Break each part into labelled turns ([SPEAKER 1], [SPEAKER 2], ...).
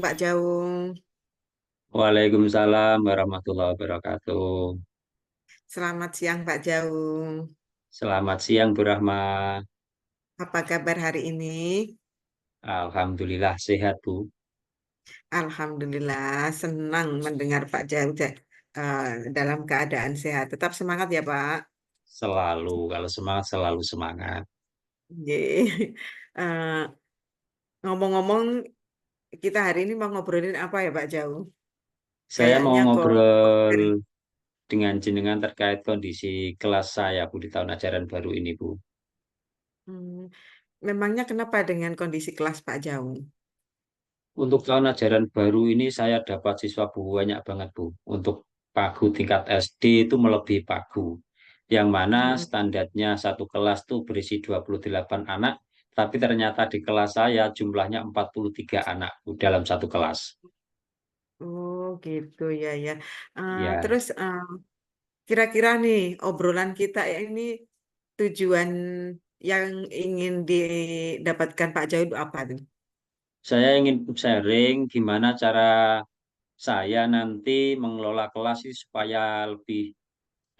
[SPEAKER 1] Pak Jaung.
[SPEAKER 2] Waalaikumsalam warahmatullahi wabarakatuh.
[SPEAKER 1] Selamat siang Pak Jaung.
[SPEAKER 2] Selamat siang, Bu Rahma.
[SPEAKER 1] Apa kabar hari ini?
[SPEAKER 2] Alhamdulillah sehat, Bu.
[SPEAKER 1] Alhamdulillah, senang mendengar Pak Jaung dalam keadaan sehat. Tetap semangat ya Pak.
[SPEAKER 2] Selalu, kalau semangat, selalu semangat.
[SPEAKER 1] Ye. Eh, Ngomong-ngomong, kita hari ini mau ngobrolin apa ya Pak Jaung?
[SPEAKER 2] Saya mau
[SPEAKER 1] Kayaknya kok
[SPEAKER 2] ngobrol
[SPEAKER 1] hari
[SPEAKER 2] dengan jenengan terkait kondisi kelas saya, Bu, di tahun ajaran baru ini, Bu.
[SPEAKER 1] hmm, memangnya kenapa dengan kondisi kelas Pak Jaung?
[SPEAKER 2] Untuk tahun ajaran baru ini saya dapat siswa, Bu, banyak banget, Bu. Untuk pagu tingkat SD itu melebihi pagu. Yang mana
[SPEAKER 1] Mm-mm.
[SPEAKER 2] standarnya satu kelas tuh berisi 28 anak, tapi ternyata di kelas saya jumlahnya 43 anak Bu, dalam satu kelas.
[SPEAKER 1] Oh gitu ya ya.
[SPEAKER 2] Ya,
[SPEAKER 1] Terus kira-kira nih obrolan kita ini tujuan yang ingin didapatkan Pak Jaud apa tuh?
[SPEAKER 2] saya ingin sharing gimana cara saya nanti mengelola kelas ini supaya lebih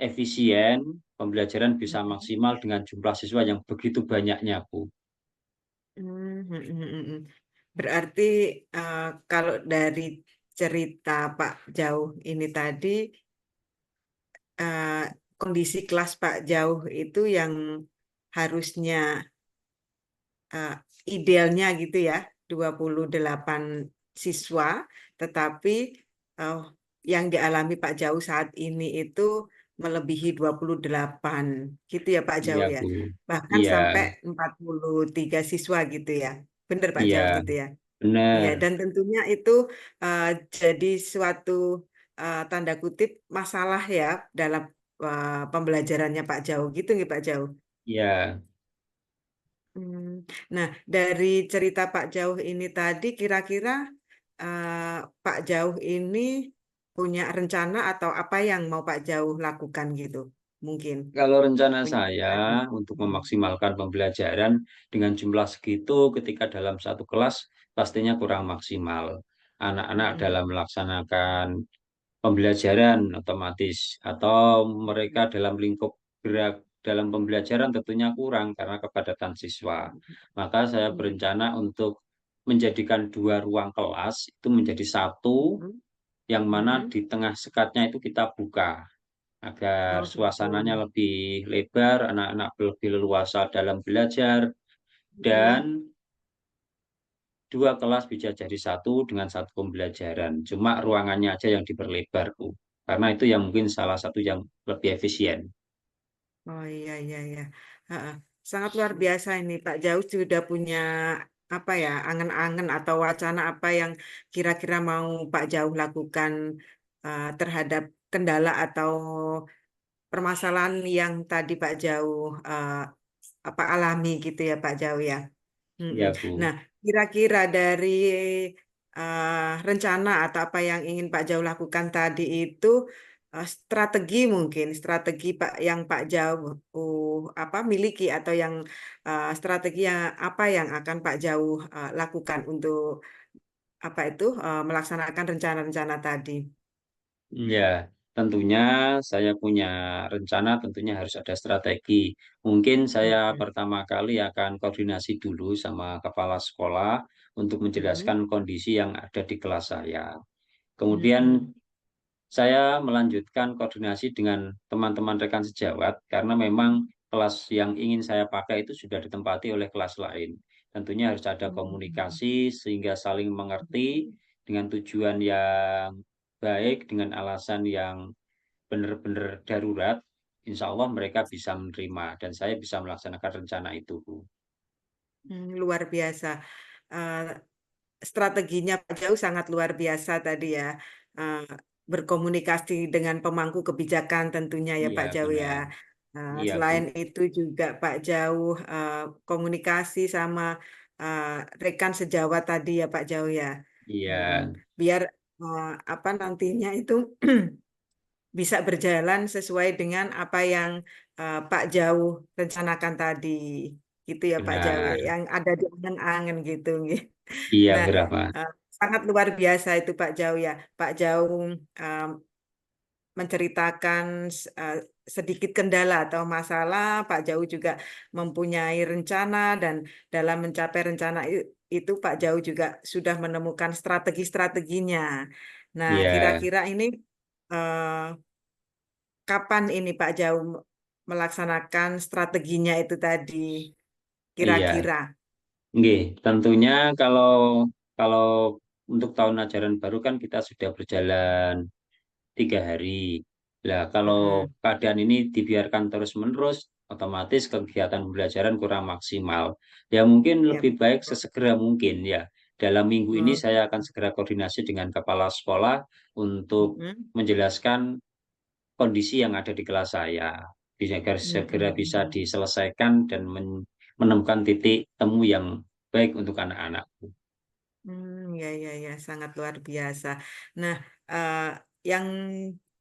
[SPEAKER 2] efisien, pembelajaran bisa
[SPEAKER 1] Mhm.
[SPEAKER 2] maksimal dengan jumlah siswa yang begitu banyaknya, Bu.
[SPEAKER 1] Berarti eh, kalau dari cerita Pak Jauh ini tadi eh, kondisi kelas Pak Jauh itu yang harusnya eh, idealnya gitu ya 28 siswa, tetapi eh, yang dialami Pak Jauh saat ini itu melebihi 28 gitu ya Pak
[SPEAKER 2] Iya,
[SPEAKER 1] Jauh ya.
[SPEAKER 2] Bu.
[SPEAKER 1] Bahkan
[SPEAKER 2] Iya,
[SPEAKER 1] sampai 43 siswa gitu ya. Benar Pak
[SPEAKER 2] iya,
[SPEAKER 1] Jauh gitu ya. Iya,
[SPEAKER 2] benar.
[SPEAKER 1] dan tentunya itu eh, jadi suatu tanda kutip masalah ya dalam pembelajarannya Pak Jauh gitu nih Pak Jauh.
[SPEAKER 2] Iya.
[SPEAKER 1] Hmm, Nah, dari cerita Pak Jauh ini tadi, kira-kira eh, Pak Jauh ini punya rencana atau apa yang mau Pak Jauh lakukan gitu? Mungkin
[SPEAKER 2] Kalau rencana
[SPEAKER 1] punya
[SPEAKER 2] saya
[SPEAKER 1] rencana.
[SPEAKER 2] untuk
[SPEAKER 1] Hmm,
[SPEAKER 2] memaksimalkan pembelajaran dengan jumlah segitu ketika dalam satu kelas pastinya kurang maksimal. Anak-anak
[SPEAKER 1] hmm,
[SPEAKER 2] dalam melaksanakan pembelajaran otomatis atau mereka dalam lingkup gerak dalam pembelajaran tentunya kurang karena kepadatan siswa. Maka saya
[SPEAKER 1] hmm,
[SPEAKER 2] berencana untuk menjadikan dua ruang kelas itu menjadi satu
[SPEAKER 1] hmm,
[SPEAKER 2] yang mana
[SPEAKER 1] hmm.
[SPEAKER 2] di tengah sekatnya itu kita buka agar
[SPEAKER 1] Oh gitu.
[SPEAKER 2] suasananya lebih lebar, anak-anak lebih leluasa dalam belajar, dan
[SPEAKER 1] Hmm.
[SPEAKER 2] dua kelas bisa jadi satu dengan satu pembelajaran. Cuma ruangannya aja yang diperlebar, Bu. Karena itu yang mungkin salah satu yang lebih efisien.
[SPEAKER 1] Oh iya iya iya. Ha-ha. Sangat luar biasa ini Pak Jauh sudah punya apa ya angan-angan atau wacana apa yang kira-kira mau Pak Jauh lakukan terhadap kendala atau permasalahan yang tadi Pak Jauh apa alami gitu ya Pak Jauh ya. Mm-mm.
[SPEAKER 2] Ya, Bu.
[SPEAKER 1] Nah, kira-kira dari rencana atau apa yang ingin Pak Jauh lakukan tadi itu strategi mungkin strategi Pak yang Pak Jauh apa miliki atau yang strategi yang apa yang akan Pak Jauh lakukan untuk apa itu melaksanakan rencana-rencana tadi.
[SPEAKER 2] Ya, tentunya saya punya rencana, tentunya harus ada strategi. Mungkin saya
[SPEAKER 1] Mm-mm.
[SPEAKER 2] pertama kali akan koordinasi dulu sama kepala sekolah untuk
[SPEAKER 1] Mm-mm.
[SPEAKER 2] menjelaskan kondisi yang ada di kelas saya. Kemudian
[SPEAKER 1] Mm-mm.
[SPEAKER 2] saya melanjutkan koordinasi dengan teman-teman rekan sejawat karena memang kelas yang ingin saya pakai itu sudah ditempati oleh kelas lain. Tentunya harus ada
[SPEAKER 1] Mm-mm.
[SPEAKER 2] komunikasi sehingga saling mengerti dengan tujuan yang baik, dengan alasan yang benar-benar darurat. Insya Allah mereka bisa menerima dan saya bisa melaksanakan rencana itu, Bu.
[SPEAKER 1] Luar biasa. Eh, Strateginya Pak Jauh sangat luar biasa tadi ya. Eh, Berkomunikasi dengan pemangku kebijakan tentunya ya
[SPEAKER 2] Iya,
[SPEAKER 1] Pak Jauh ya.
[SPEAKER 2] benar. Iya, Bu.
[SPEAKER 1] Selain itu juga Pak Jauh komunikasi sama eh, rekan sejawat tadi ya Pak Jauh ya. Mm-mm.
[SPEAKER 2] Iya,
[SPEAKER 1] Biar apa nantinya itu bisa berjalan sesuai dengan apa yang Pak Jauh rencanakan tadi. Gitu ya Pak Jauh ya.
[SPEAKER 2] benar.
[SPEAKER 1] Yang ada di angen-angen gitu.
[SPEAKER 2] Iya,
[SPEAKER 1] Nah,
[SPEAKER 2] berapa?
[SPEAKER 1] sangat luar biasa itu Pak Jau ya. Pak Jau um, menceritakan sedikit kendala atau masalah, Pak Jau juga mempunyai rencana dan dalam mencapai rencana itu Pak Jau juga sudah menemukan strategi-strateginya. Nah,
[SPEAKER 2] Ya,
[SPEAKER 1] kira-kira ini eh, kapan ini Pak Jau melaksanakan strateginya itu tadi?
[SPEAKER 2] iya.
[SPEAKER 1] Kira-kira.
[SPEAKER 2] Nggih, tentunya kalau kalau untuk tahun ajaran baru kan kita sudah berjalan 3 hari. Nah, kalau
[SPEAKER 1] Mm-mm.
[SPEAKER 2] keadaan ini dibiarkan terus-menerus, otomatis kegiatan pembelajaran kurang maksimal. Ya mungkin
[SPEAKER 1] Ya,
[SPEAKER 2] lebih baik
[SPEAKER 1] betul.
[SPEAKER 2] sesegera mungkin ya. Dalam minggu ini
[SPEAKER 1] Oh,
[SPEAKER 2] saya akan segera koordinasi dengan kepala sekolah untuk
[SPEAKER 1] mm-mm.
[SPEAKER 2] menjelaskan kondisi yang ada di kelas saya. Agar segera bisa
[SPEAKER 1] Mm-mm.
[SPEAKER 2] diselesaikan dan menemukan titik temu yang baik untuk anak-anak.
[SPEAKER 1] Ya, ya, ya, sangat luar biasa. Nah, eh, yang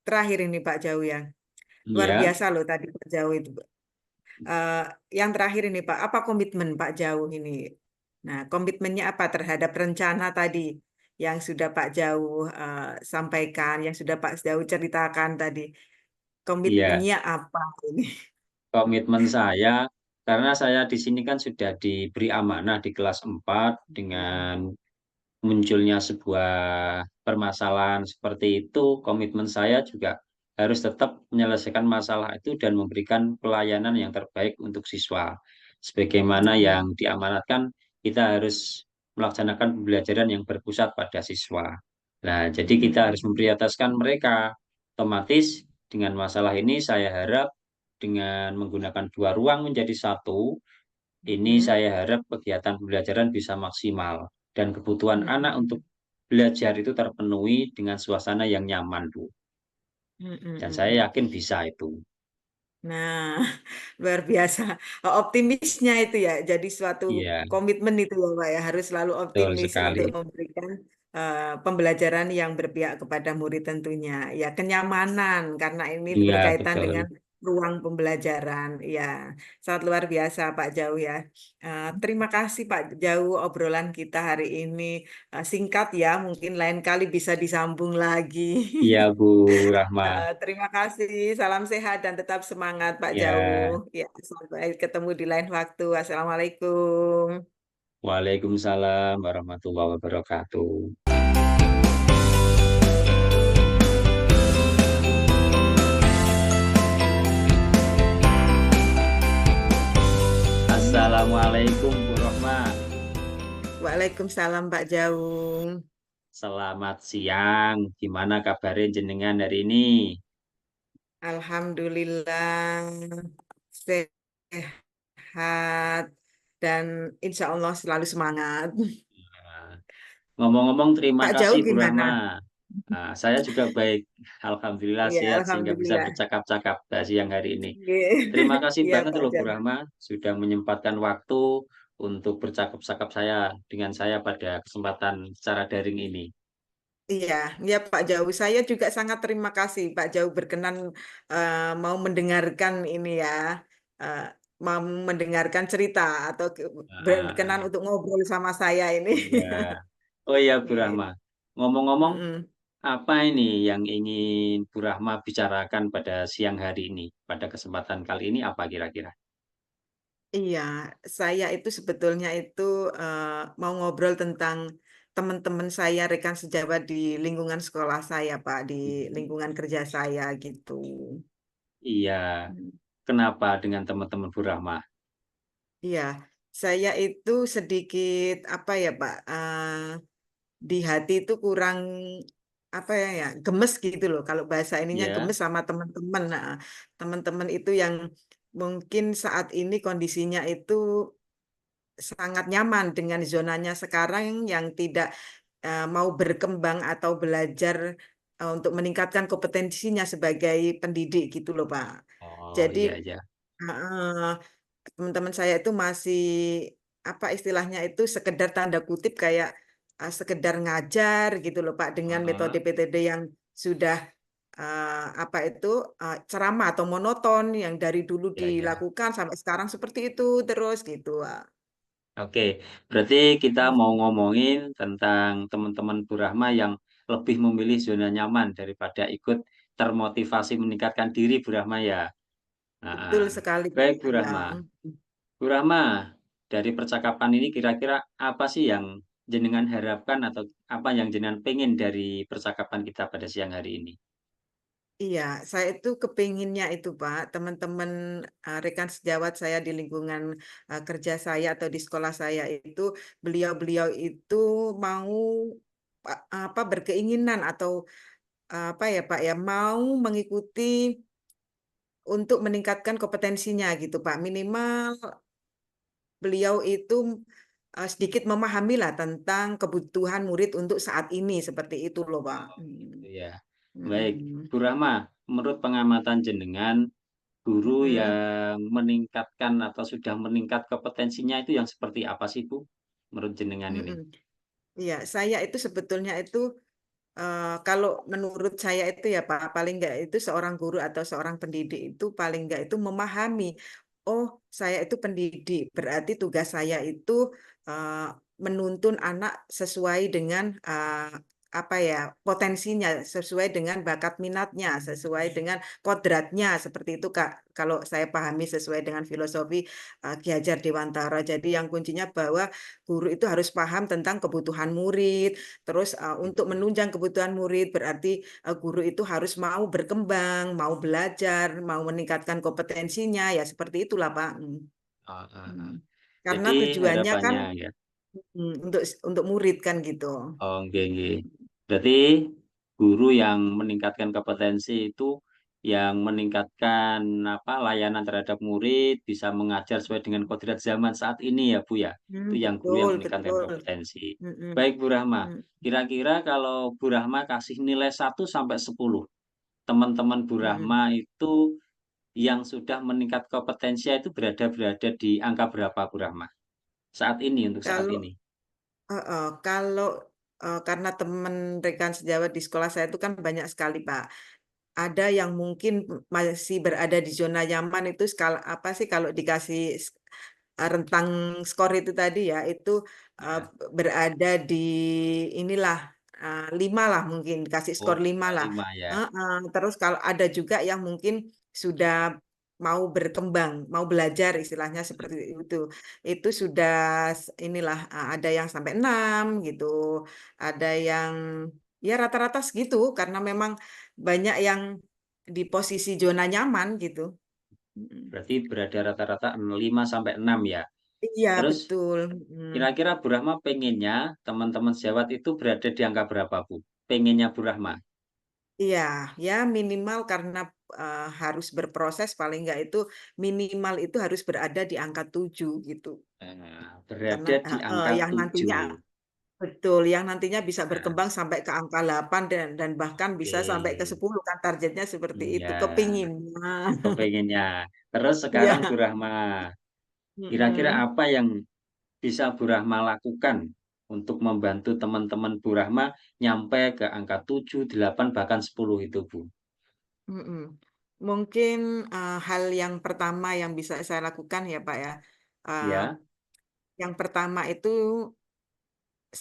[SPEAKER 1] terakhir ini Pak Jau ya, luar
[SPEAKER 2] Ya,
[SPEAKER 1] biasa loh tadi Pak Jau itu. Eh, yang terakhir ini Pak, apa komitmen Pak Jau ini? Nah, komitmennya apa terhadap rencana tadi yang sudah Pak Jau sampaikan, yang sudah Pak Jau ceritakan tadi?
[SPEAKER 2] iya.
[SPEAKER 1] Komitmennya apa ini?
[SPEAKER 2] Komitmen saya, karena saya di sini kan sudah diberi amanah di kelas 4 dengan munculnya sebuah permasalahan seperti itu, komitmen saya juga harus tetap menyelesaikan masalah itu dan memberikan pelayanan yang terbaik untuk siswa. Sebagaimana
[SPEAKER 1] Mm-mm.
[SPEAKER 2] yang diamanatkan, kita harus melaksanakan pembelajaran yang berpusat pada siswa. Nah, jadi kita harus
[SPEAKER 1] Mm-mm.
[SPEAKER 2] memprioritaskan mereka. Otomatis dengan masalah ini saya harap dengan menggunakan 2 ruang menjadi satu, ini
[SPEAKER 1] Mm-mm.
[SPEAKER 2] saya harap kegiatan pembelajaran bisa maksimal dan kebutuhan anak untuk
[SPEAKER 1] Mm-mm.
[SPEAKER 2] belajar itu terpenuhi dengan suasana yang nyaman, Bu. Dan saya
[SPEAKER 1] Mm-mm.
[SPEAKER 2] yakin bisa itu.
[SPEAKER 1] Nah, luar biasa. Optimisnya itu ya, jadi suatu
[SPEAKER 2] Iya,
[SPEAKER 1] komitmen itu ya, Pak ya, harus selalu
[SPEAKER 2] betul
[SPEAKER 1] optimis untuk
[SPEAKER 2] sekali.
[SPEAKER 1] memberikan pembelajaran yang berpihak kepada murid tentunya. Ya, kenyamanan karena ini
[SPEAKER 2] Iya,
[SPEAKER 1] berkaitan
[SPEAKER 2] betul.
[SPEAKER 1] dengan ruang pembelajaran. Ya, sangat luar biasa Pak Jau ya. Terima kasih Pak Jau obrolan kita hari ini. Singkat ya, mungkin lain kali bisa disambung lagi.
[SPEAKER 2] Iya, Bu Rahma.
[SPEAKER 1] Terima kasih, salam sehat dan tetap semangat Pak Jauh.
[SPEAKER 2] Ya,
[SPEAKER 1] Ya, sampai ketemu di lain waktu. Assalamualaikum.
[SPEAKER 2] Waalaikumsalam warahmatullahi wabarakatuh. Assalamualaikum, Bu Rahma.
[SPEAKER 1] Waalaikumsalam Pak Jauh.
[SPEAKER 2] Selamat siang. Gimana kabarnya jenengan hari ini?
[SPEAKER 1] Alhamdulillah sehat dan insya Allah selalu semangat.
[SPEAKER 2] Nah, ngomong-ngomong, terima
[SPEAKER 1] Pak
[SPEAKER 2] kasih
[SPEAKER 1] Jauh
[SPEAKER 2] Bu Rahma.
[SPEAKER 1] gimana?
[SPEAKER 2] Nah, saya juga baik. Alhamdulillah
[SPEAKER 1] Ya,
[SPEAKER 2] sehat sehingga bisa
[SPEAKER 1] Alhamdulillah.
[SPEAKER 2] bercakap-cakap pada siang hari ini. Terima
[SPEAKER 1] Iya,
[SPEAKER 2] kasih
[SPEAKER 1] iya,
[SPEAKER 2] banget
[SPEAKER 1] Pak
[SPEAKER 2] loh Bu
[SPEAKER 1] Jauh.
[SPEAKER 2] Rahma sudah menyempatkan waktu untuk bercakap-cakap dengan saya pada kesempatan secara daring ini.
[SPEAKER 1] Iya, ya Pak Jauh. Saya juga sangat terima kasih Pak Jauh berkenan mau mendengarkan ini ya, eh, mau mendengarkan cerita atau berkenan
[SPEAKER 2] Nah,
[SPEAKER 1] untuk ngobrol sama saya ini.
[SPEAKER 2] iya. Oh iya Bu
[SPEAKER 1] Iya.
[SPEAKER 2] Rahma. Ngomong-ngomong,
[SPEAKER 1] Mm-mm.
[SPEAKER 2] apa ini yang ingin Bu Rahma bicarakan pada siang hari ini? Pada kesempatan kali ini apa kira-kira?
[SPEAKER 1] Iya, saya itu sebetulnya itu mau ngobrol tentang teman-teman saya, rekan sejawat di lingkungan sekolah saya, Pak, di lingkungan kerja saya gitu.
[SPEAKER 2] Iya, kenapa dengan teman-teman Bu Rahma?
[SPEAKER 1] Iya, saya itu sedikit apa ya Pak, di hati itu kurang apa ya ya gemes gitu loh. Kalau bahasa ininya
[SPEAKER 2] Ya,
[SPEAKER 1] gemes sama teman-teman. Nah, teman-teman itu yang mungkin saat ini kondisinya itu sangat nyaman dengan zonanya sekarang yang tidak mau berkembang atau belajar untuk meningkatkan kompetensinya sebagai pendidik gitu loh Pak.
[SPEAKER 2] oh
[SPEAKER 1] Jadi
[SPEAKER 2] iya iya.
[SPEAKER 1] eh, teman-teman saya itu masih apa istilahnya itu sekedar tanda kutip kayak sekedar ngajar gitu loh Pak dengan
[SPEAKER 2] Heeh,
[SPEAKER 1] metode-metode yang sudah apa itu ceramah atau monoton yang dari dulu
[SPEAKER 2] iya iya.
[SPEAKER 1] dilakukan sampai sekarang seperti itu terus gitu. Pak.
[SPEAKER 2] Oke, berarti kita mau ngomongin tentang teman-teman Bu Rahma yang lebih memilih zona nyaman daripada ikut termotivasi meningkatkan diri Bu Rahma ya.
[SPEAKER 1] Betul
[SPEAKER 2] Nah,
[SPEAKER 1] sekali,
[SPEAKER 2] baik
[SPEAKER 1] Pak
[SPEAKER 2] Bu Rahma.
[SPEAKER 1] Yang.
[SPEAKER 2] Bu Rahma, dari percakapan ini kira-kira apa sih yang jenengan harapkan atau apa yang jenengan pengen dari percakapan kita pada siang hari ini?
[SPEAKER 1] Iya, saya itu kepinginnya itu Pak, teman-teman rekan sejawat saya di lingkungan kerja saya atau di sekolah saya itu, beliau-beliau itu mau apa berkeinginan atau apa ya Pak ya, mau mengikuti untuk meningkatkan kompetensinya gitu Pak. Minimal beliau itu sedikit memahami lah tentang kebutuhan murid untuk saat ini seperti itu loh Pak.
[SPEAKER 2] Oh, gitu ya. Baik,
[SPEAKER 1] Mm.
[SPEAKER 2] Bu Rahma, menurut pengamatan jenengan, guru
[SPEAKER 1] Mm-mm.
[SPEAKER 2] yang meningkatkan atau sudah meningkat kompetensinya itu yang seperti apa sih, Bu? Menurut jenengan ini?
[SPEAKER 1] Mm-mm. Iya, saya itu sebetulnya itu kalau menurut saya itu ya Pak, paling nggak itu seorang guru atau seorang pendidik itu paling nggak itu memahami, oh saya itu pendidik, berarti tugas saya itu eh, menuntun anak sesuai dengan apa ya potensinya, sesuai dengan bakat minatnya, sesuai dengan kodratnya seperti itu Kak. Kalau saya pahami sesuai dengan filosofi Ki Hajar Dewantara. Jadi yang kuncinya bahwa guru itu harus paham tentang kebutuhan murid. Terus untuk
[SPEAKER 2] Mhm.
[SPEAKER 1] menunjang kebutuhan murid berarti guru itu harus mau berkembang, mau belajar, mau meningkatkan kompetensinya, ya seperti itulah Pak.
[SPEAKER 2] Oh,
[SPEAKER 1] Hmm.
[SPEAKER 2] heeh.
[SPEAKER 1] Karena
[SPEAKER 2] Jadi
[SPEAKER 1] tujuannya kan
[SPEAKER 2] harapannya ya.
[SPEAKER 1] untuk murid kan gitu.
[SPEAKER 2] Oh, nggih, nggih. Berarti guru yang meningkatkan kompetensi itu yang meningkatkan apa, layanan terhadap murid, bisa mengajar sesuai dengan kodrat zaman saat ini ya, Bu, ya? Itu yang guru yang
[SPEAKER 1] Betul,
[SPEAKER 2] meningkatkan
[SPEAKER 1] betul.
[SPEAKER 2] kompetensi.
[SPEAKER 1] Mm-mm.
[SPEAKER 2] Baik, Bu Rahma.
[SPEAKER 1] Mm.
[SPEAKER 2] Kira-kira kalau Bu Rahma kasih nilai 1 sampai 10, teman-teman Bu
[SPEAKER 1] Mm-mm.
[SPEAKER 2] Rahma itu yang sudah meningkat kompetensinya itu berada di angka berapa, Bu Rahma? Saat ini, untuk saat
[SPEAKER 1] Kalau
[SPEAKER 2] ini?
[SPEAKER 1] kalau karena teman rekan sejawat di sekolah saya itu kan banyak sekali Pak. Ada yang mungkin masih berada di zona nyaman itu skala apa sih kalau dikasih rentang skor itu tadi ya itu eh,
[SPEAKER 2] Ya.
[SPEAKER 1] berada di inilah 5 lah mungkin dikasih
[SPEAKER 2] Oh,
[SPEAKER 1] skor 5 lah.
[SPEAKER 2] 5 ya.
[SPEAKER 1] Terus kalau ada juga yang mungkin sudah mau berkembang, mau belajar istilahnya seperti itu sudah inilah ada yang sampai 6 gitu, ada yang ya rata-rata segitu karena memang banyak yang di posisi zona nyaman gitu. Mm.
[SPEAKER 2] Berarti berada rata-rata 5 sampai 6 ya.
[SPEAKER 1] Iya,
[SPEAKER 2] Terus
[SPEAKER 1] betul. Mm.
[SPEAKER 2] kira-kira Bu Rahma pengennya teman-teman sejawat itu berada di angka berapa, Bu? Pengennya Bu Rahma.
[SPEAKER 1] Iya, ya minimal karena harus berproses paling enggak itu minimal itu harus berada di angka 7 gitu. Karena
[SPEAKER 2] Berada di angka
[SPEAKER 1] yang nantinya
[SPEAKER 2] 7.
[SPEAKER 1] betul, yang nantinya bisa
[SPEAKER 2] Nah,
[SPEAKER 1] berkembang sampai ke angka 8 dan bahkan bisa sampai ke
[SPEAKER 2] oke.
[SPEAKER 1] 10 kan targetnya seperti itu.
[SPEAKER 2] Iya,
[SPEAKER 1] Kepinginnya.
[SPEAKER 2] kepengennya. Terus sekarang Bu
[SPEAKER 1] Iya.
[SPEAKER 2] Rahma, kira-kira
[SPEAKER 1] Mm-mm.
[SPEAKER 2] apa yang bisa Bu Rahma lakukan untuk membantu teman-teman Bu Rahma nyampe ke angka 7, 8, bahkan 10 itu, Bu?
[SPEAKER 1] Mm-mm. Mungkin hal yang pertama yang bisa saya lakukan ya Pak ya. Eh,
[SPEAKER 2] Ya,
[SPEAKER 1] yang pertama itu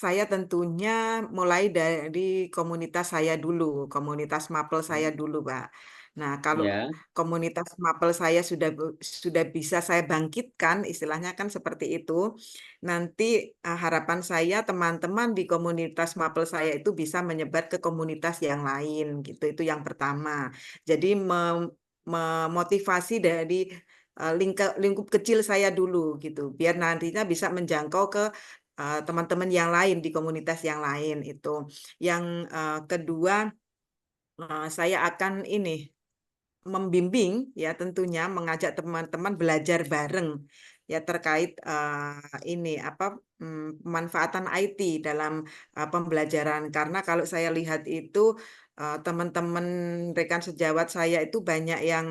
[SPEAKER 1] saya tentunya mulai dari komunitas saya dulu, komunitas mapel saya
[SPEAKER 2] hmm,
[SPEAKER 1] dulu, Pak. Nah, kalau
[SPEAKER 2] ya,
[SPEAKER 1] komunitas mapel saya sudah bisa saya bangkitkan, istilahnya kan seperti itu. Nanti harapan saya teman-teman di komunitas mapel saya itu bisa menyebar ke komunitas yang lain, gitu. Itu yang pertama. Jadi memotivasi dari lingkup kecil saya dulu, gitu, biar nantinya bisa menjangkau ke teman-teman yang lain di komunitas yang lain itu. Yang kedua, saya akan ini membimbing ya tentunya mengajak teman-teman belajar bareng ya terkait ini apa pemanfaatan IT dalam pembelajaran karena kalau saya lihat itu teman-teman rekan sejawat saya itu banyak yang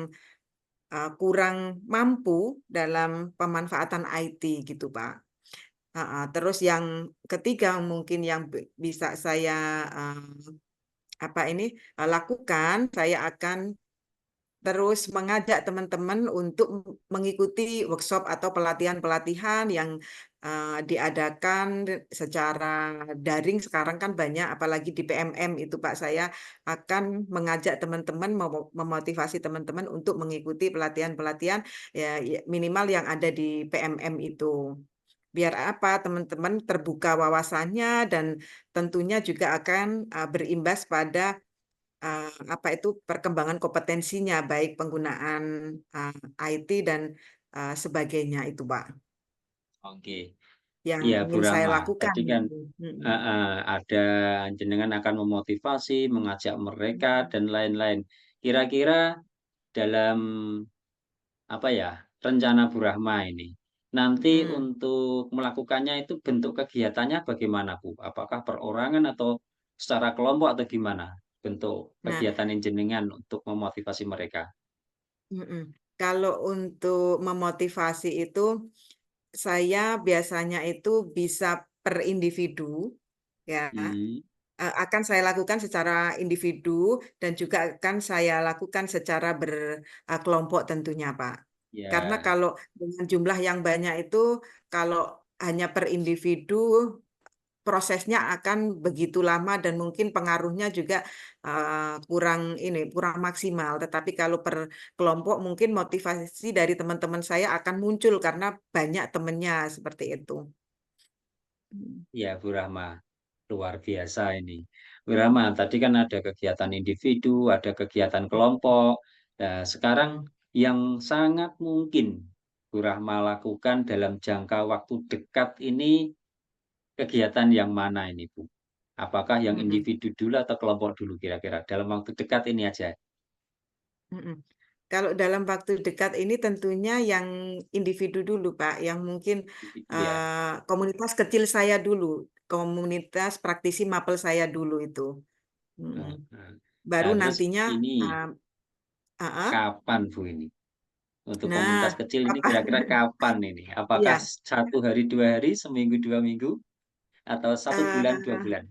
[SPEAKER 1] kurang mampu dalam pemanfaatan IT gitu Pak. Terus yang ketiga mungkin yang bisa saya apa ini lakukan, saya akan terus mengajak teman-teman untuk mengikuti workshop atau pelatihan-pelatihan yang diadakan secara daring sekarang kan banyak, apalagi di PMM itu Pak, saya akan mengajak teman-teman, memotivasi teman-teman untuk mengikuti pelatihan-pelatihan ya minimal yang ada di PMM itu. Biar apa? Teman-teman terbuka wawasannya dan tentunya juga akan berimbas pada apa itu perkembangan kompetensinya baik penggunaan IT dan sebagainya itu Pak
[SPEAKER 2] Oke.
[SPEAKER 1] yang
[SPEAKER 2] Iya, Bu
[SPEAKER 1] ingin saya
[SPEAKER 2] Rama.
[SPEAKER 1] lakukan
[SPEAKER 2] Tadi kan
[SPEAKER 1] gitu. Mm-mm.
[SPEAKER 2] ada jenengan akan memotivasi, mengajak mereka
[SPEAKER 1] Mm-mm.
[SPEAKER 2] dan lain-lain. Kira-kira dalam apa ya, rencana Bu Rahma ini, nanti
[SPEAKER 1] Mm.
[SPEAKER 2] untuk melakukannya itu bentuk kegiatannya bagaimana, Bu? Apakah perorangan atau secara kelompok atau gimana bentuk
[SPEAKER 1] Nah,
[SPEAKER 2] kegiatan yang jenengan untuk memotivasi mereka?
[SPEAKER 1] mm-mm. Kalau untuk memotivasi itu saya biasanya itu bisa per individu ya.
[SPEAKER 2] Hmm,
[SPEAKER 1] Akan saya lakukan secara individu dan juga akan saya lakukan secara berkelompok tentunya, Pak. Karena
[SPEAKER 2] ya,
[SPEAKER 1] kalau dengan jumlah yang banyak itu, kalau hanya per individu, prosesnya akan begitu lama dan mungkin pengaruhnya juga kurang maksimal. Tetapi kalau per kelompok mungkin motivasi dari teman-teman saya akan muncul karena banyak temannya seperti itu. Hmm.
[SPEAKER 2] ya Bu Rahma. Luar biasa ini. Bu Rahma, tadi kan ada kegiatan individu, ada kegiatan kelompok. Nah, sekarang
[SPEAKER 1] Hmm.
[SPEAKER 2] yang sangat mungkin Bu Rahma lakukan dalam jangka waktu dekat ini kegiatan yang mana ini, Bu? Apakah yang
[SPEAKER 1] Mm-mm.
[SPEAKER 2] individu dulu atau kelompok dulu kira-kira? Dalam waktu dekat ini aja,
[SPEAKER 1] Mm-mm. Kalau dalam waktu dekat ini tentunya yang individu dulu, Pak, yang mungkin
[SPEAKER 2] individu ya.
[SPEAKER 1] komunitas kecil saya dulu, komunitas praktisi mapel saya dulu itu. Mm-mm.
[SPEAKER 2] Nah, nah.
[SPEAKER 1] Baru
[SPEAKER 2] Nah, terus
[SPEAKER 1] nantinya,
[SPEAKER 2] ini
[SPEAKER 1] uh, uh, uh.
[SPEAKER 2] kapan, Bu, ini? Untuk komunitas
[SPEAKER 1] Nah,
[SPEAKER 2] kecil ini
[SPEAKER 1] apa?
[SPEAKER 2] kira-kira kapan ini? Apakah
[SPEAKER 1] Iya,
[SPEAKER 2] 1 hari, 2 hari, seminggu, 2 minggu? Atau 1 bulan,
[SPEAKER 1] eh,
[SPEAKER 2] 2 bulan?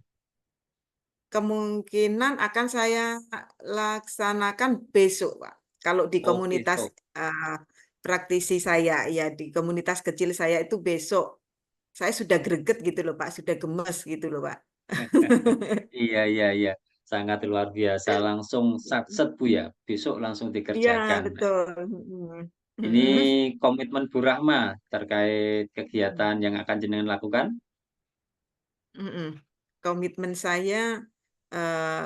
[SPEAKER 1] kemungkinan akan saya laksanakan besok, Pak. Kalau di
[SPEAKER 2] Oh,
[SPEAKER 1] komunitas
[SPEAKER 2] besok.
[SPEAKER 1] uh, praktisi saya, ya di komunitas kecil saya itu besok. Saya sudah greget gitu loh Pak, sudah gemes gitu loh Pak.
[SPEAKER 2] Iya, iya, iya. Sangat luar biasa. Langsung satset, Bu ya. Besok langsung
[SPEAKER 1] Iya
[SPEAKER 2] dikerjakan.
[SPEAKER 1] betul. Mm.
[SPEAKER 2] Ini
[SPEAKER 1] Mm.
[SPEAKER 2] komitmen Bu Rahma terkait kegiatan yang akan jenengan lakukan.
[SPEAKER 1] Mm. Komitmen eh,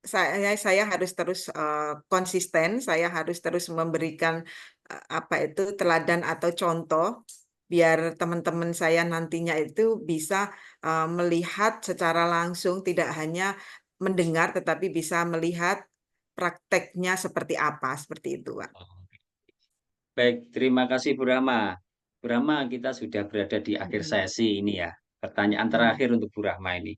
[SPEAKER 1] saya harus terus konsisten, saya harus terus memberikan apa itu teladan atau contoh biar teman-teman saya nantinya itu bisa melihat secara langsung tidak hanya mendengar tetapi bisa melihat prakteknya seperti apa, seperti itu, Pak.
[SPEAKER 2] Baik, terima kasih Bu Rahma. Bu Rahma, kita sudah berada di akhir
[SPEAKER 1] Mm.
[SPEAKER 2] sesi ini ya. Pertanyaan
[SPEAKER 1] Mm.
[SPEAKER 2] terakhir untuk Bu Rahma ini.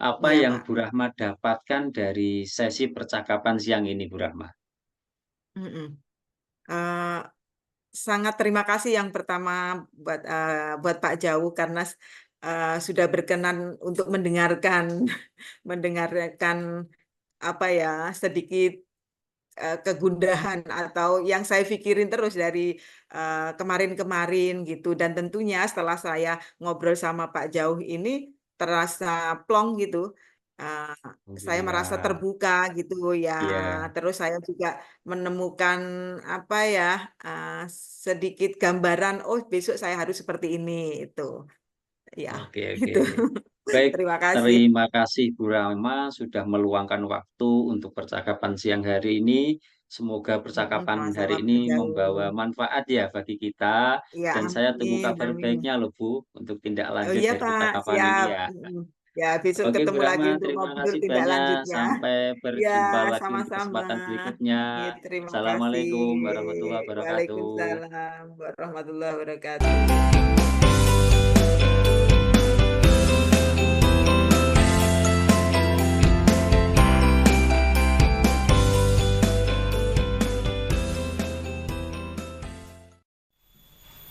[SPEAKER 2] Apa
[SPEAKER 1] Iya,
[SPEAKER 2] yang Bu
[SPEAKER 1] Pak.
[SPEAKER 2] Rahma dapatkan dari sesi percakapan siang ini, Bu Rahma?
[SPEAKER 1] Mm-mm. Eh, Sangat terima kasih yang pertama buat Pak Jauh karena sudah berkenan untuk mendengarkan mendengarkan apa ya sedikit kegundahan atau yang saya pikirin terus dari kemarin-kemarin gitu dan tentunya setelah saya ngobrol sama Pak Jauh ini terasa plong gitu. Uh, saya merasa
[SPEAKER 2] Alhamdulillah.
[SPEAKER 1] terbuka gitu ya.
[SPEAKER 2] Iya.
[SPEAKER 1] Terus saya juga menemukan apa ya uh, sedikit gambaran. Oh besok saya harus seperti ini itu. Ya
[SPEAKER 2] Oke, oke.
[SPEAKER 1] itu.
[SPEAKER 2] Baik,
[SPEAKER 1] Terima kasih.
[SPEAKER 2] terima kasih Bu Rama sudah meluangkan waktu untuk percakapan siang hari ini. Semoga percakapan hari
[SPEAKER 1] Sama-sama
[SPEAKER 2] ini
[SPEAKER 1] Pak
[SPEAKER 2] membawa
[SPEAKER 1] Jauh.
[SPEAKER 2] manfaat ya bagi kita.
[SPEAKER 1] Ya
[SPEAKER 2] Dan saya tunggu
[SPEAKER 1] amin
[SPEAKER 2] kabar
[SPEAKER 1] amin.
[SPEAKER 2] baiknya loh Bu untuk tindak
[SPEAKER 1] Oh
[SPEAKER 2] lanjut
[SPEAKER 1] iya
[SPEAKER 2] dari
[SPEAKER 1] Pak,
[SPEAKER 2] percakapan ini
[SPEAKER 1] siap.
[SPEAKER 2] ya.
[SPEAKER 1] Ya besok
[SPEAKER 2] Oke Bu
[SPEAKER 1] ketemu
[SPEAKER 2] Rama,
[SPEAKER 1] lagi untuk
[SPEAKER 2] terima
[SPEAKER 1] ngobrol
[SPEAKER 2] kasih
[SPEAKER 1] tindak
[SPEAKER 2] banyak.
[SPEAKER 1] lanjutnya.
[SPEAKER 2] Sampai
[SPEAKER 1] Ya
[SPEAKER 2] berjumpa lagi untuk
[SPEAKER 1] sama-sama.
[SPEAKER 2] kesempatan berikutnya.
[SPEAKER 1] Ya, terima kasih.
[SPEAKER 2] Assalamualaikum warahmatullahi wabarakatuh.
[SPEAKER 1] Waalaikumsalam warahmatullahi wabarakatuh.